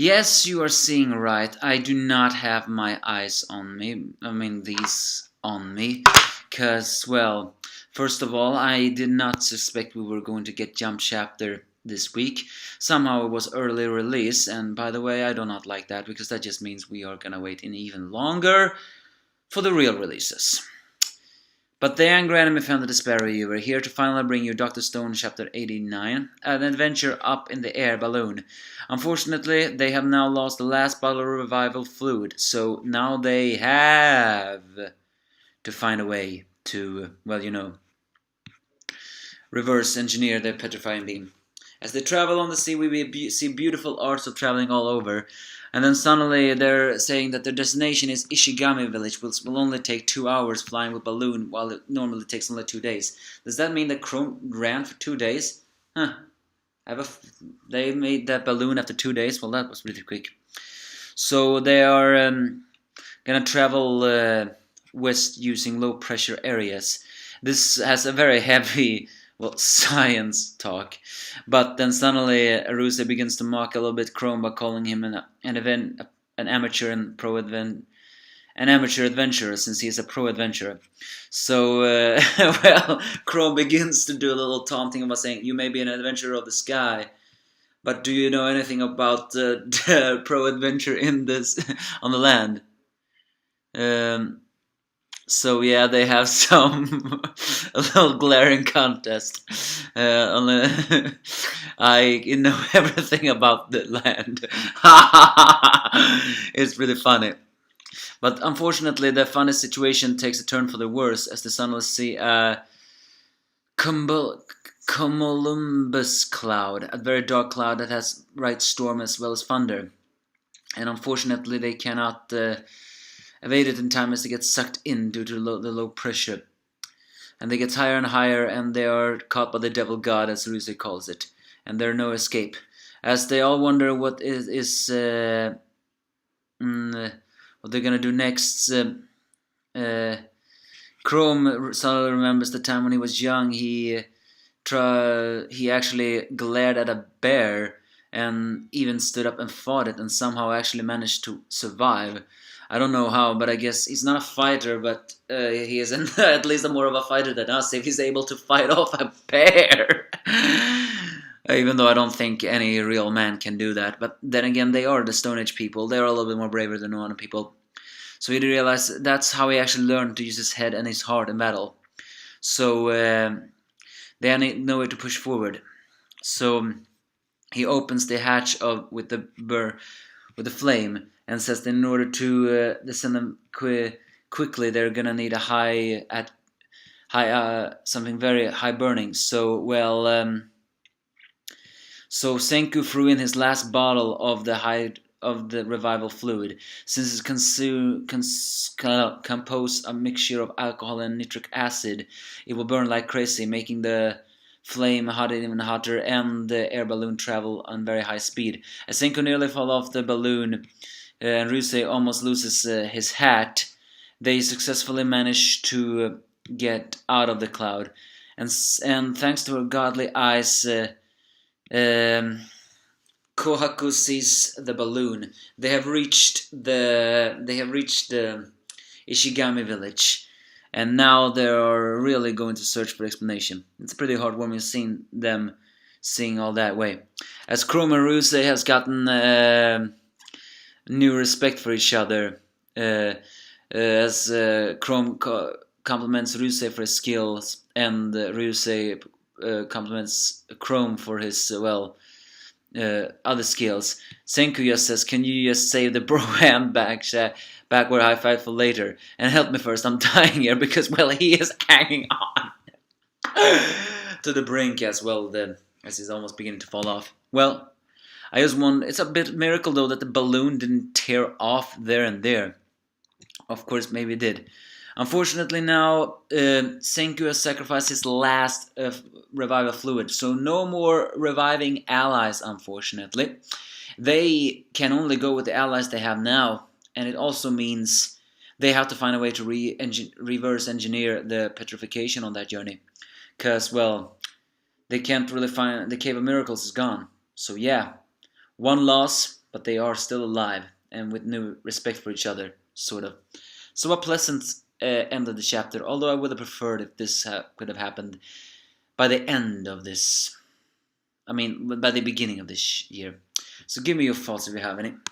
Yes, you are seeing right. I do not have my eyes on me. I mean, these on me. Because, well, first of all, I did not suspect we were going to get Jump Chapter this week. Somehow it was early release, and by the way, I do not like that because that just means we are gonna wait in even longer for the real releases. But the angry enemy found the despair you were here to finally bring you Dr. Stone Chapter 89, an adventure up in the air balloon. Unfortunately, they have now lost the last bottle of revival fluid, so now they have to find a way to, well, reverse engineer the petrifying beam. As they travel on the sea, we see beautiful arts of traveling all over. And then suddenly they're saying that their destination is Ishigami Village, which will only take 2 hours flying with balloon, while it normally takes only 2 days. Does that mean that Chrome ran for 2 days? Huh. They made that balloon after 2 days? Well, that was really quick. So they are gonna travel west using low pressure areas. This has a very heavy science talk. But then suddenly Aruse begins to mock a little bit Chrome by calling him an amateur and an amateur adventurer, since he is a pro adventurer. So, well, Chrome begins to do a little taunting about saying, "You may be an adventurer of the sky, but do you know anything about the pro adventure in this on the land?" So yeah, they have a little glaring contest. I know everything about the land. It's really funny. But unfortunately, the funny situation takes a turn for the worse as the sun will see a cumulus cloud, a very dark cloud that has right storm as well as thunder. And unfortunately, they cannot evade it in time as they get sucked in due to the low pressure. And they get higher and higher, and they are caught by the devil god, as Ruse calls it. And there's no escape. As they all wonder what they're gonna do next. Chrome suddenly remembers the time when he was young. He actually glared at a bear and even stood up and fought it, and somehow actually managed to survive. I don't know how, but I guess he's not a fighter, but he is at least more of a fighter than us if he's able to fight off a bear. Even though I don't think any real man can do that. But then again, they are the Stone Age people. They are a little bit more braver than normal people. So he realized that's how he actually learned to use his head and his heart in battle. So they need no way to push forward. So he opens the hatch with the flame and says that in order to descend them quickly, they're gonna need a something very high burning. So so Senku threw in his last bottle of the revival fluid, since it composed a mixture of alcohol and nitric acid. It will burn like crazy, making the flame hotter, even hotter, and the air balloon travel on very high speed. As Senku nearly falls off the balloon, and Ryusei almost loses his hat, they successfully manage to get out of the cloud, and thanks to her godly eyes, Kohaku sees the balloon. They have reached the Ishigami village, and now they are really going to search for explanation. It's pretty heartwarming seeing them seeing all that way. As Chrome and Ryusei has gotten new respect for each other, as Chrome compliments Ryusei for his skills, and Ryusei compliments Chrome for his other skills. Senku just says, "Can you just save the bro hand backward high five for later and help me first? I'm dying here," because he is hanging on to the brink as well, as he's almost beginning to fall off. Well, I just wonder, it's a bit miracle though that the balloon didn't tear off there and there. Of course, maybe it did. Unfortunately now, Senku has sacrificed his last revival fluid, so no more reviving allies, unfortunately. They can only go with the allies they have now, and it also means they have to find a way to reverse engineer the petrification on that journey. Because, they can't really find... The Cave of Miracles is gone. So yeah, one loss, but they are still alive and with new respect for each other, sort of. So a pleasant end of the chapter, although I would have preferred if this could have happened by the end of this. I mean, by the beginning of this year. So give me your thoughts if you have any.